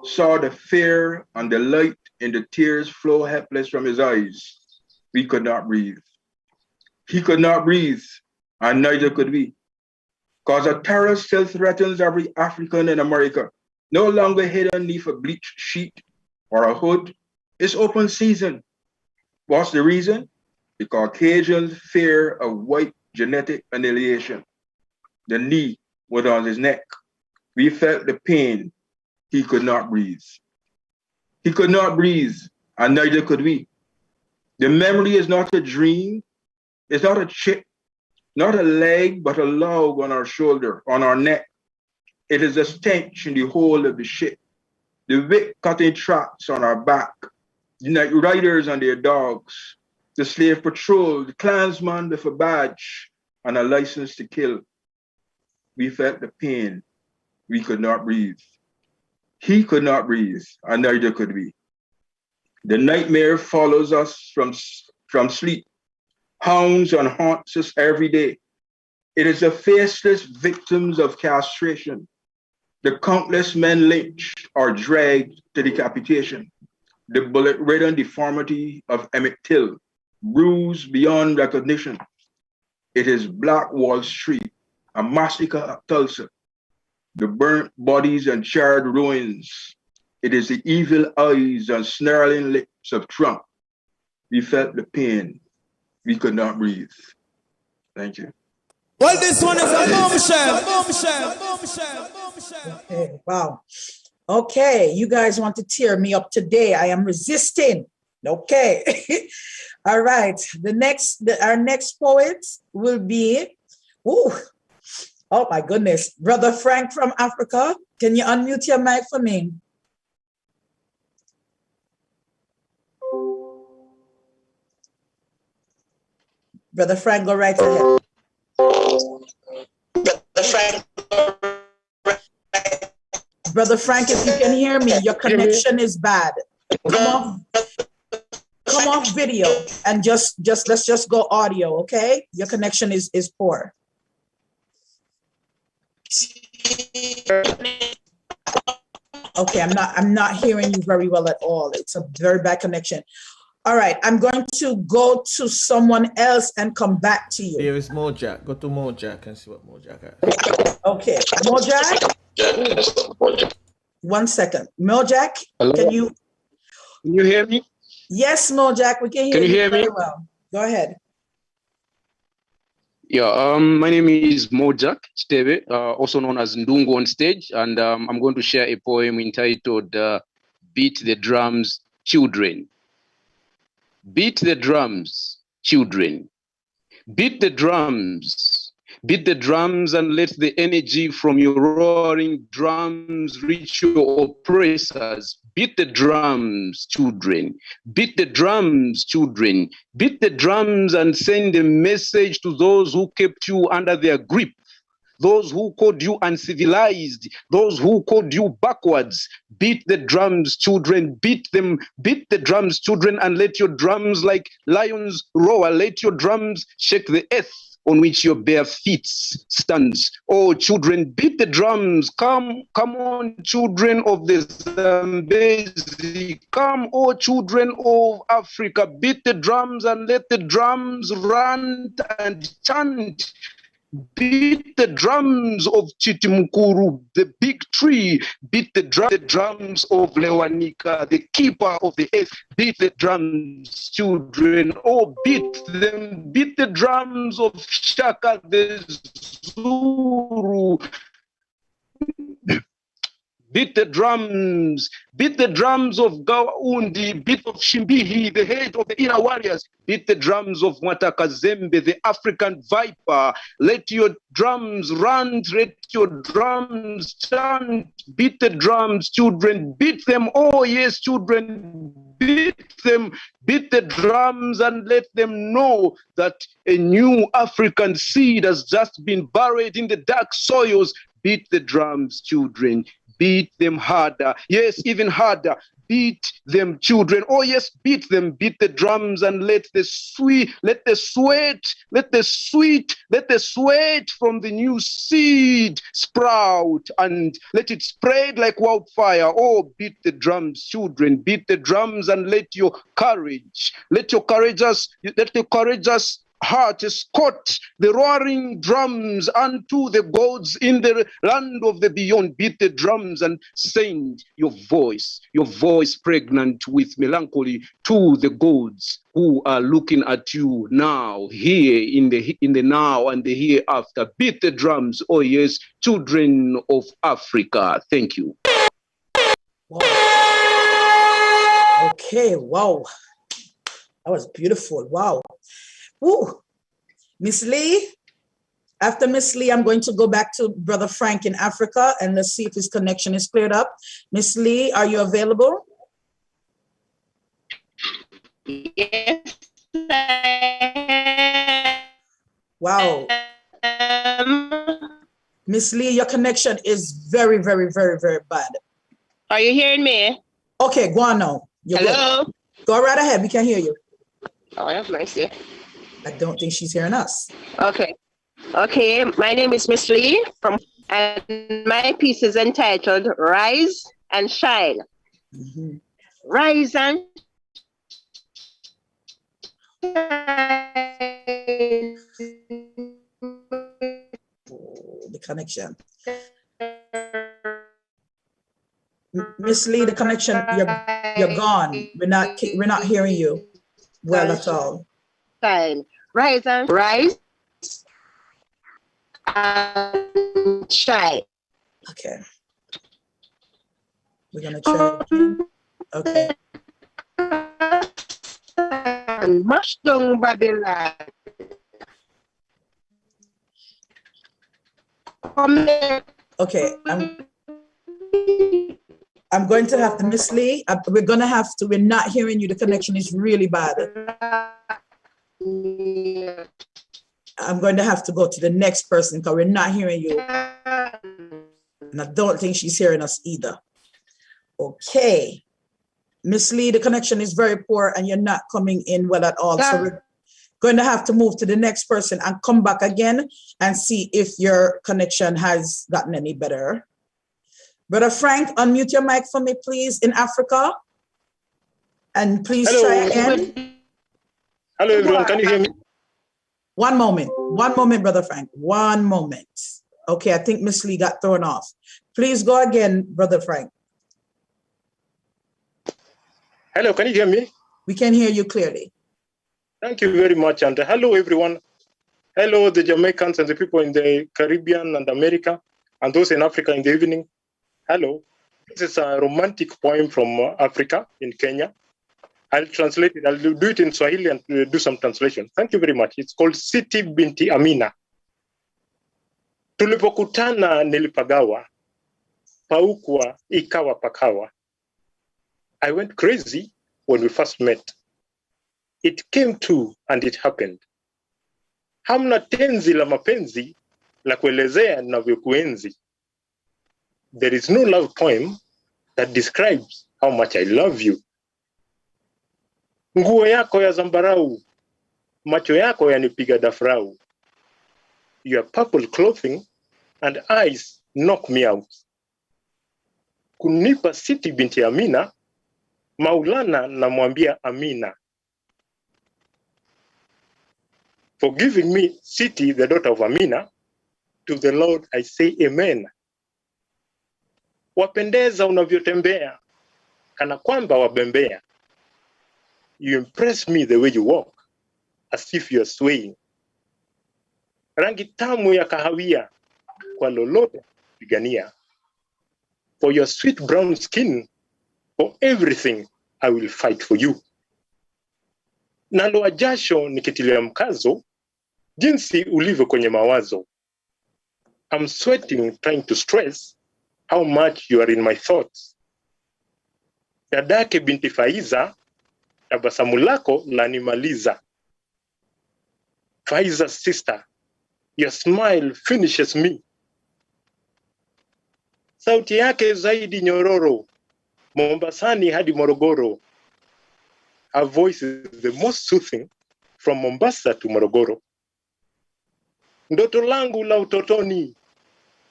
saw the fear and the light in the tears flow helpless from his eyes. We could not breathe. He could not breathe, and neither could we. Because a terror still threatens every African in America, no longer hidden beneath a bleached sheet or a hood. It's open season. What's the reason? The Caucasians' fear of white genetic annihilation. The knee was on his neck. We felt the pain. He could not breathe. He could not breathe, and neither could we. The memory is not a dream. It's not a chip, not a leg, but a log on our shoulder, on our neck. It is a stench in the hold of the ship. The whip cutting tracks on our back. The night riders and their dogs. The slave patrol, the Klansman with a badge and a license to kill. We felt the pain. We could not breathe. He could not breathe, and neither could we. The nightmare follows us from sleep, hounds and haunts us every day. It is the faceless victims of castration, the countless men lynched or dragged to decapitation, the bullet-ridden deformity of Emmett Till, bruised beyond recognition. It is Black Wall Street, a massacre at Tulsa, the burnt bodies and charred ruins. It is the evil eyes and snarling lips of Trump. We felt the pain. we could not breathe. Thank you. Well, this one is a bombshell. Okay, wow. Okay, you guys want to tear me up today. I am resisting. Okay. All right. Our next poet will be, oh my goodness, Brother Frank from Africa. Can you unmute your mic for me? Brother Frank, go right ahead. Brother Frank, if you can hear me, your connection is bad. Come off video and let's just go audio, okay? Your connection is poor. Okay, I'm not hearing you very well at all. It's a very bad connection. All right, I'm going to go to someone else and come back to you. Here is Mojack. Go to Mojack and see what Mojack has. Okay, Mojack. 1 second. Mojack, hello? Can you hear me? Yes, Mojack, we can hear you. Can you hear me? Well. Go ahead. Yeah, my name is Mojack Chitebe, also known as Ndungu on stage, and I'm going to share a poem entitled Beat the Drums, Children. Beat the drums, children. Beat the drums. Beat the drums and let the energy from your roaring drums reach your oppressors. Beat the drums, children. Beat the drums, children. Beat the drums and send a message to those who kept you under their grip. Those who called you uncivilized, those who called you backwards. Beat the drums, children, beat them, beat the drums, children, and let your drums like lions roar. Let your drums shake the earth on which your bare feet stands. Oh, children, beat the drums. Come on, children of the Zambezi. Come, oh, children of Africa. Beat the drums and let the drums run and chant. Beat the drums of Chitimukuru, the big tree. Beat the drums of Lewanika, the keeper of the earth. Beat the drums, children. Oh, beat them. Beat the drums of Shaka, the Zulu. Beat the drums of Gawaundi, beat of Shimbihi, the head of the inner warriors. Beat the drums of Mwatakazembe, the African viper. Let your drums run, let your drums chant. Beat the drums, children, beat them. Oh yes, children, beat them. Beat the drums and let them know that a new African seed has just been buried in the dark soils. Beat the drums, children. Beat them harder. Yes, even harder. Beat them, children. Oh yes, beat them. Beat the drums and let the sweat from the new seed sprout and let it spread like wildfire. Oh, beat the drums, children. Beat the drums and let your courageous heart escort the roaring drums unto the gods in the land of the beyond. Beat the drums and send your voice pregnant with melancholy to the gods who are looking at you now, here in the now and the hereafter. Beat the drums, oh yes, children of Africa. Thank you. Wow. Okay, wow. That was beautiful. Wow. Woo. Miss Lee, after Miss Lee, I'm going to go back to Brother Frank in Africa and let's see if his connection is cleared up. Miss Lee, are you available? Yes. Wow. Miss Lee, your connection is very, very, very, very bad. Are you hearing me? Okay, go on now. Hello? Go right ahead. We can hear you. Oh, I have mercy. I don't think she's hearing us. Okay. My name is Miss Lee and my piece is entitled Rise and Shine. Mm-hmm. Rise and the connection. Miss Lee, the connection, you're gone. We're not hearing you well at all. shine. Rise and shine. Okay. We're gonna try again. Okay. Mash down Babylon. Okay, I'm going to have to, Miss Lee, we're not hearing you. The connection is really bad. I'm going to have to go to the next person because we're not hearing you. And I don't think she's hearing us either. Okay. Miss Lee, the connection is very poor and you're not coming in well at all. So we're going to have to move to the next person and come back again and see if your connection has gotten any better. Brother Frank, unmute your mic for me, please, in Africa. And please try again. Hello, everyone. Can you hear me? One moment, Brother Frank. One moment. Okay, I think Miss Lee got thrown off. Please go again, Brother Frank. Hello, can you hear me? We can hear you clearly. Thank you very much. And hello, everyone. Hello, the Jamaicans and the people in the Caribbean and America, and those in Africa in the evening. Hello. This is a romantic poem from Africa in Kenya. I'll translate it. I'll do it in Swahili and do some translation. Thank you very much. It's called Siti Binti Amina. Tulipokutana nilipagawa, paukwa ikawa pakawa. I went crazy when we first met. It came true and it happened. Hamna tenzi la mapenzi la kuelezea navyokuenzi. There is no love poem that describes how much I love you. Nguo yako ya zambarau, macho yako yanipiga dafrau. Your purple clothing and eyes knock me out. Kunipa Siti Binti Amina, Maulana namwambia Amina. For giving me Siti, the daughter of Amina, to the Lord I say amen. Wapendeza unavyotembea, kana kwamba wabembea. You impress me the way you walk, as if you're swaying. Rangi tamu ya kahawia, kwa lolote pigania. For your sweet brown skin, for everything I will fight for you. Naloa jasho nikitilia mkazo, jinsi ulivyo kwenye mawazo. I'm sweating trying to stress how much you are in my thoughts. Dadake binti Faiza, tabasamu lako lanimaliza. Faiza's sister, your smile finishes me. Sauti yake zaidi nyororo, Mombasani hadi Morogoro. Her voice is the most soothing from Mombasa to Morogoro. Ndoto langu la utotoni,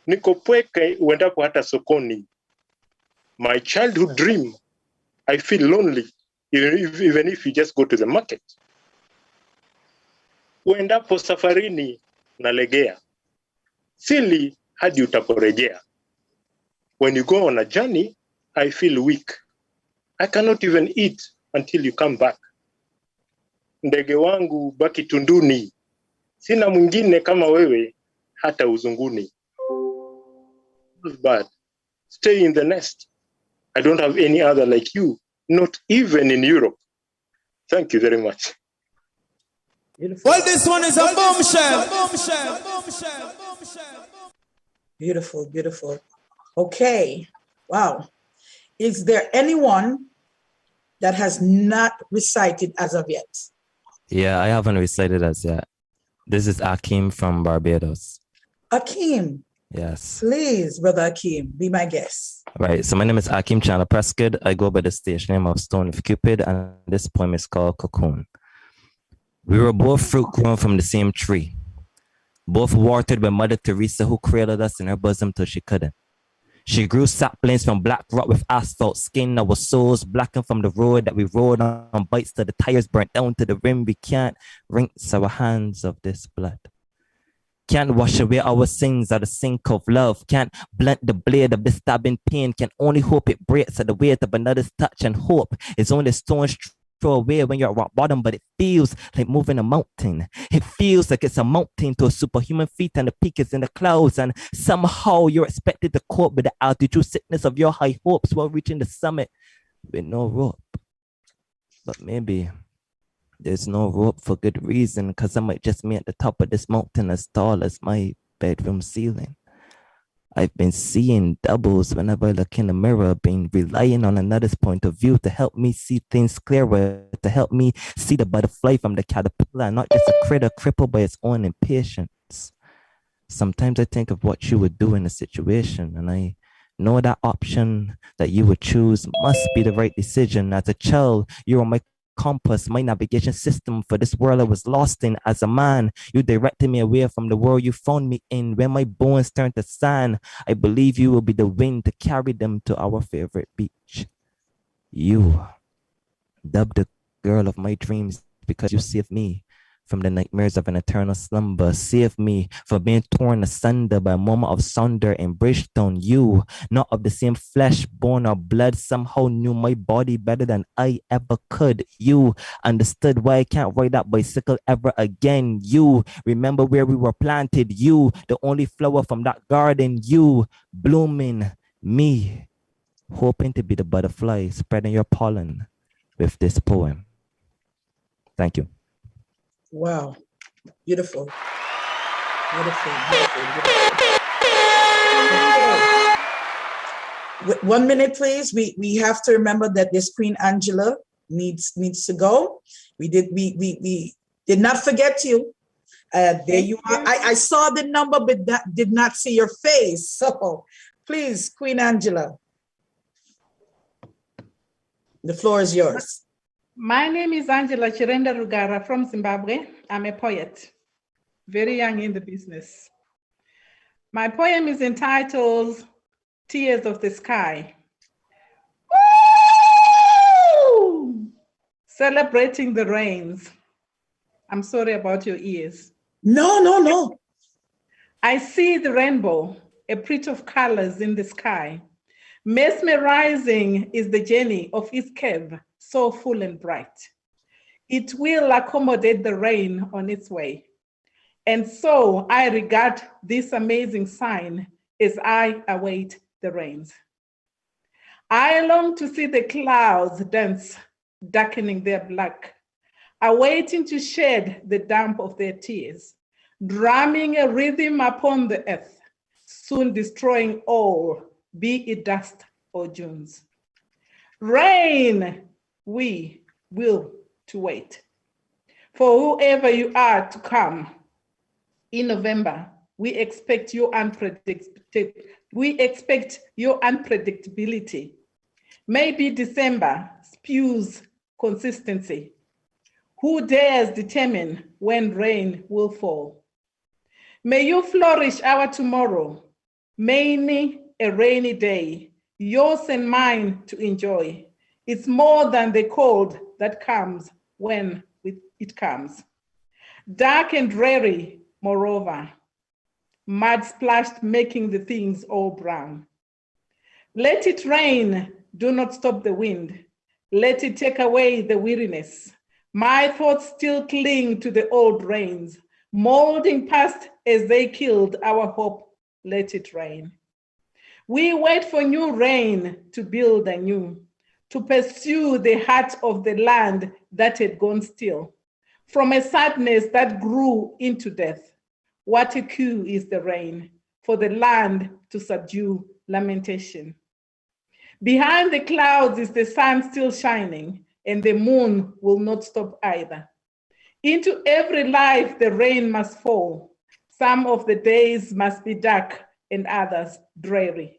niko pweke uendapo hata sokoni. My childhood dream, I feel lonely even if you just go to the market. Uendapo safarini, nalegea. Sili hadi utaporejea. When you go on a journey, I feel weak. I cannot even eat until you come back. Ndege wangu baki tunduni. Sina mwingine kama wewe hata uzunguni. But stay in the nest. I don't have any other like you, not even in Europe. Thank you very much. Beautiful. Well, this one is a bombshell. Beautiful, beautiful. Okay. Wow. Is there anyone that has not recited as of yet? Yeah, I haven't recited as yet. This is Akeem from Barbados. Akeem. Yes. Please, Brother Akeem, be my guest. Right. So my name is Akeem Chandler Prescott. I go by the stage name of Stone of Cupid, and this poem is called Cocoon. We were both fruit grown from the same tree, both watered by Mother Teresa, who cradled us in her bosom till she couldn't. She grew saplings from black rock with asphalt skin. Our souls blackened from the road that we rode on, bites till the tires burnt down to the rim. We can't rinse our hands of this blood. Can't wash away our sins at the sink of love. Can't blunt the blade of this stabbing pain. Can only hope it breaks at the weight of another's touch, and hope is only stone throw away when you're at rock bottom, but it feels like moving a mountain. It feels like it's a mountain to a superhuman feat, and the peak is in the clouds, and somehow you're expected to cope with the altitude sickness of your high hopes while reaching the summit with no rope. But maybe there's no rope for good reason, because I might just be at the top of this mountain as tall as my bedroom ceiling. I've been seeing doubles whenever I look in the mirror, been relying on another's point of view to help me see things clearer, to help me see the butterfly from the caterpillar, not just a critter crippled by its own impatience. Sometimes I think of what you would do in a situation, and I know that option that you would choose must be the right decision. As a child, you were my compass, my navigation system for this world I was lost in. As a man, you directed me away from the world you found me in. When my bones turn to sand, I believe you will be the wind to carry them to our favorite beach. You, dubbed the girl of my dreams because you saved me from the nightmares of an eternal slumber. Save me from being torn asunder by a moment of sunder and bridgestone. You, not of the same flesh, bone or blood, somehow knew my body better than I ever could. You understood why I can't ride that bicycle ever again. You remember where we were planted. You, the only flower from that garden. You, blooming me, hoping to be the butterfly spreading your pollen with this poem. Thank you. Wow. Beautiful. Beautiful, beautiful, beautiful. Okay. 1 minute, please. We have to remember that this Queen Angela needs to go. We did not forget you. There you are. I saw the number, but did not see your face. So please, Queen Angela, the floor is yours. My name is Angela Chirenda Rugara from Zimbabwe. I'm a poet, very young in the business. My poem is entitled Tears of the Sky. Woo! Celebrating the rains. I'm sorry about your ears. No. I see the rainbow, a print of colors in the sky. Mesmerizing is the journey of its curve, so full and bright. It will accommodate the rain on its way. And so I regard this amazing sign as I await the rains. I long to see the clouds dance, darkening their black, awaiting to shed the damp of their tears, drumming a rhythm upon the earth, soon destroying all, be it dust or dunes. Rain, we will to wait for whoever you are to come. In November, we expect your unpredictability. Maybe December spews consistency. Who dares determine when rain will fall? May you flourish our tomorrow, many a rainy day, yours and mine to enjoy. It's more than the cold that comes when it comes. Dark and dreary, moreover, mud splashed, making the things all brown. Let it rain, do not stop the wind. Let it take away the weariness. My thoughts still cling to the old rains, molding past as they killed our hope. Let it rain. We wait for new rain to build anew, to pursue the heart of the land that had gone still, from a sadness that grew into death. What a cue is the rain, for the land to subdue lamentation. Behind the clouds is the sun still shining, and the moon will not stop either. Into every life the rain must fall. Some of the days must be dark and others dreary.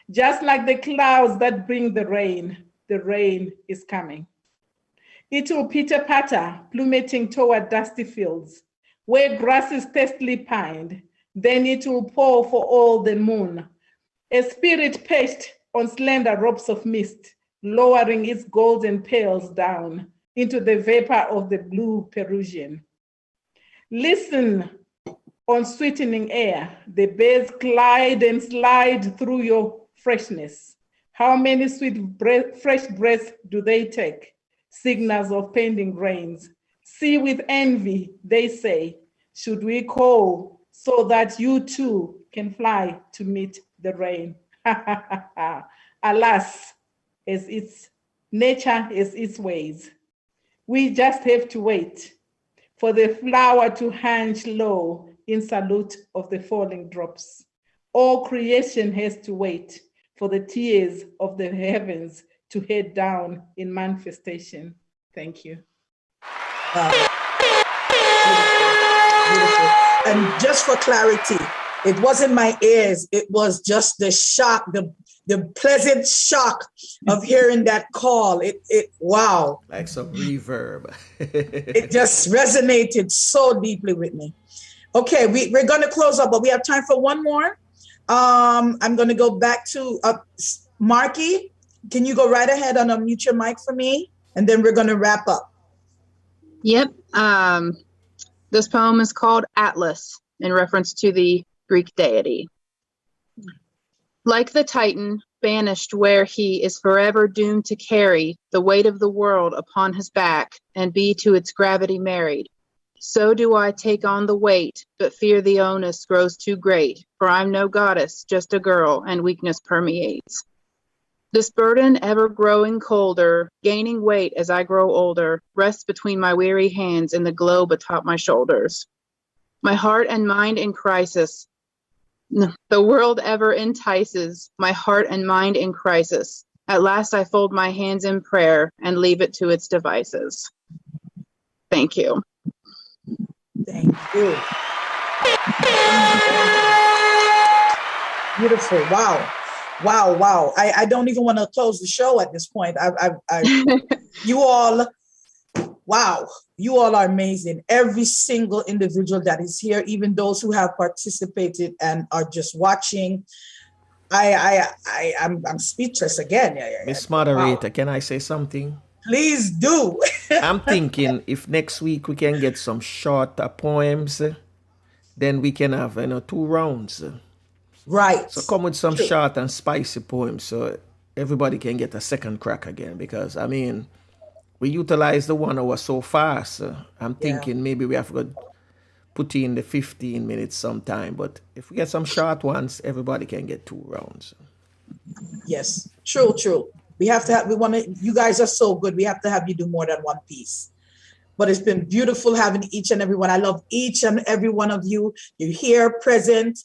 Just like the clouds that bring the rain is coming. It will pitter-patter, plummeting toward dusty fields, where grass is thirstily pined. Then it will pour for all the moon, a spirit perched on slender ropes of mist, lowering its golden pearls down into the vapor of the blue Perusian. Listen, on sweetening air, the birds glide and slide through your freshness. How many sweet fresh breaths do they take? signals of pending rains. See with envy, they say, should we call so that you too can fly to meet the rain? Alas, as its nature is its ways. We just have to wait for the flower to hang low in salute of the falling drops. All creation has to wait for the tears of the heavens to head down in manifestation. Thank you. Beautiful. And just for clarity, it wasn't my ears, it was just the shock, the pleasant shock of hearing that call. Wow. Like some reverb. It just resonated so deeply with me. Okay, we're going to close up, but we have time for one more. I'm going to go back to Marky. Can you go right ahead and unmute your mic for me? And then we're going to wrap up. Yep. This poem is called Atlas, in reference to the Greek deity. Like the Titan, banished where he is forever doomed to carry the weight of the world upon his back and be to its gravity married, so do I take on the weight, but fear the onus grows too great, for I'm no goddess, just a girl, and weakness permeates. This burden ever growing colder, gaining weight as I grow older, rests between my weary hands and the globe atop my shoulders. My heart and mind in crisis. The world ever entices, my heart and mind in crisis. At last I fold my hands in prayer and leave it to its devices. Thank you. Thank you. Beautiful. Wow. Wow. I don't even want to close the show at this point. You all, wow. You all are amazing. Every single individual that is here, even those who have participated and are just watching. I'm speechless again. Miss Moderator, Can I say something? Please do. I'm thinking if next week we can get some shorter poems, then we can have 2 rounds. Right. So come with some short and spicy poems so everybody can get a second crack again, because I mean, we utilize the 1 hour so fast. I'm thinking maybe we have to put in the 15 minutes sometime, but if we get some short ones, everybody can get 2 rounds. Yes, true. You guys are so good. We have to have you do more than one piece. But it's been beautiful having each and every one. I love each and every one of you. You're here, present,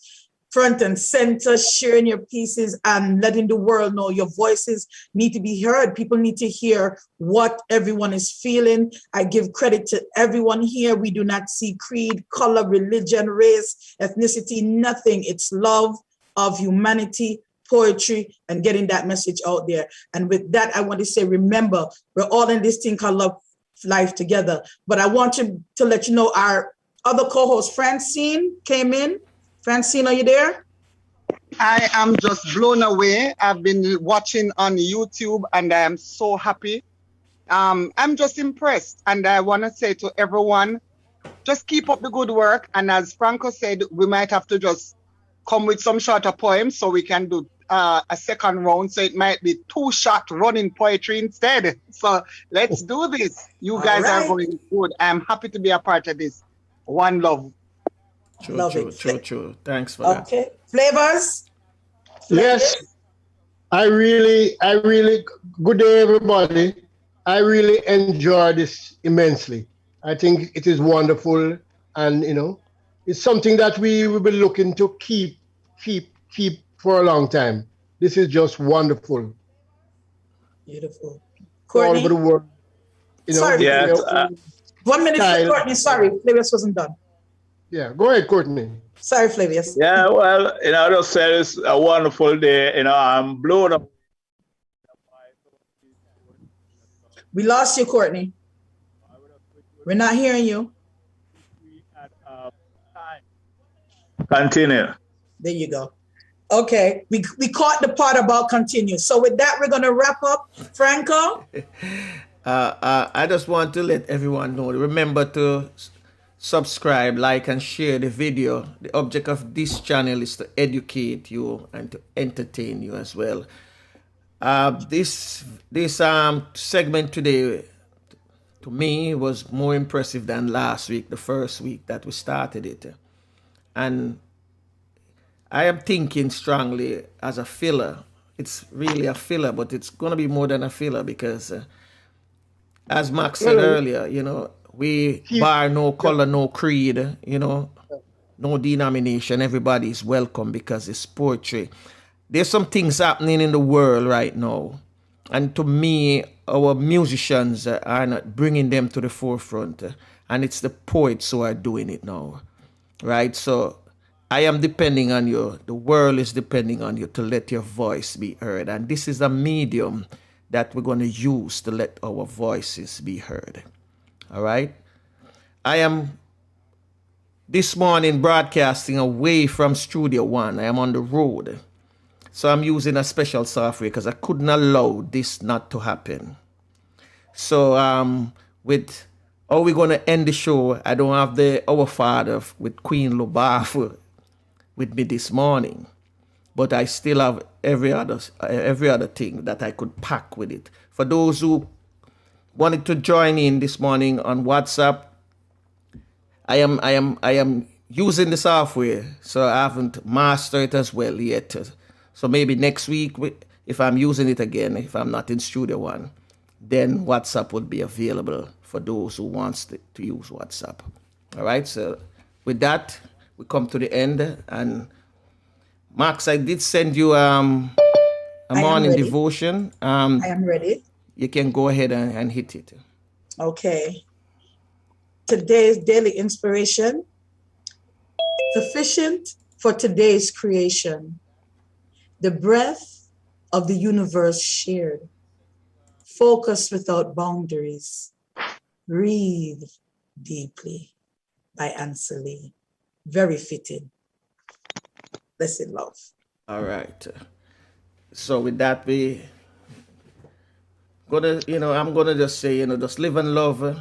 front and center, sharing your pieces and letting the world know your voices need to be heard. People need to hear what everyone is feeling. I give credit to everyone here. We do not see creed, color, religion, race, ethnicity, nothing. It's love of humanity, poetry, and getting that message out there. And with that, I want to say, remember, we're all in this thing called Love Life together. But I want to let you know our other co-host, Francine, came in. Francine, are you there? I am just blown away. I've been watching on YouTube and I am so happy. I'm just impressed. And I want to say to everyone, just keep up the good work. And as Franco said, we might have to just come with some shorter poems so we can do a second round. So it might be 2 short running poetry instead. So let's do this. You guys are going good. I'm happy to be a part of this. One love. True. Thanks for that. Okay. Flavors? Yes. I really, good day, everybody. I really enjoy this immensely. I think it is wonderful. And, it's something that we will be looking to keep for a long time. This is just wonderful. Beautiful. Courtney? All over the world. Sorry. 1 minute for Courtney. Sorry, Flavius wasn't done. Yeah, go ahead, Courtney. Sorry, Flavius. Yeah, well, I just said it's a wonderful day. I'm blown up. We lost you, Courtney. We're not hearing you. Continue. There you go. Okay, we caught the part about continue. So with that, we're going to wrap up. Franco? I just want to let everyone know, remember to subscribe, like, and share the video. The object of this channel is to educate you and to entertain you as well. This segment today to me, was more impressive than last week, the first week that we started it. And I am thinking strongly as a filler. It's really a filler, but it's going to be more than a filler because, as Max said earlier, we bar no color, no creed, no denomination. Everybody is welcome because it's poetry. There's some things happening in the world right now. And to me, our musicians are not bringing them to the forefront. And it's the poets who are doing it now, right? So I am depending on you. The world is depending on you to let your voice be heard. And this is a medium that we're going to use to let our voices be heard. All right? I am this morning broadcasting away from Studio One. I am on the road. So I'm using a special software because I couldn't allow this not to happen. So with how we're going to end the show, I don't have the Our Father with Queen Lubaf with me this morning. But I still have every other thing that I could pack with it. For those who wanted to join in this morning on WhatsApp, I am using the software, so I haven't mastered it as well yet. So maybe next week, if I'm using it again, if I'm not in Studio One, then WhatsApp will be available for those who wants to use WhatsApp. All right, so with that, we come to the end. And Max, I did send you a morning devotion. I am ready. You can go ahead and hit it. Okay. Today's daily inspiration, sufficient for today's creation. The breath of the universe shared. Focus without boundaries. Breathe deeply by Ansel Lee. Very fitting. Blessed love. All right. So with that, I'm gonna just say, just live and love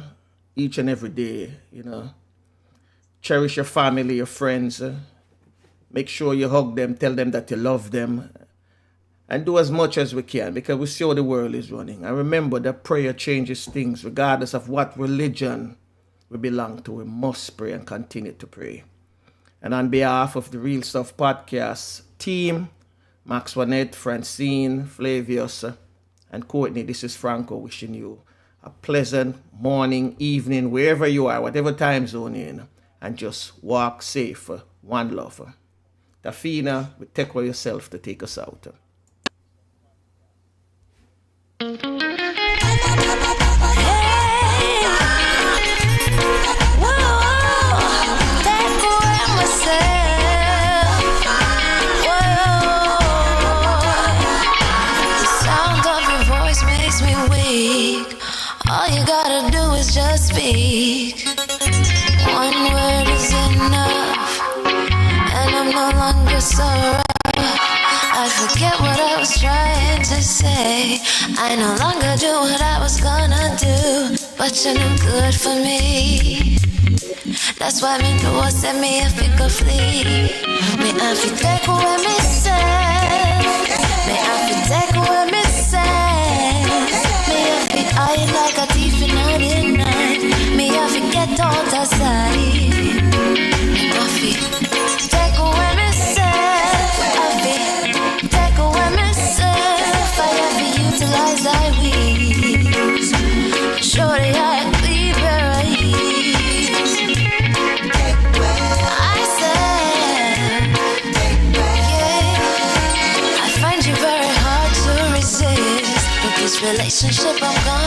each and every day. Cherish your family, your friends. Make sure you hug them, tell them that you love them, and do as much as we can because we see how the world is running. And remember that prayer changes things regardless of what religion we belong to. We must pray and continue to pray. And on behalf of the Real Stuff Podcast team, Maxwanette, Francine, Flavius, and Courtney, this is Franco wishing you a pleasant morning, evening, wherever you are, whatever time zone you're in, and just walk safe. One love. Tafina, we take care of yourself to take us out. All you gotta do is just speak. One word is enough, and I'm no longer so rough. I forget what I was trying to say. I no longer do what I was gonna do, but you're no good for me. That's why me know send me if you could flee. Me have to take away me say. Me have to take away me say. Me have to hide like a thief in the night. Me have to get out outside. Me have to take away myself. Have to take away myself. I have to utilize I weeds. Surely I leave where I ease. I said, yeah, I find you very hard to resist. But this relationship I'm gone.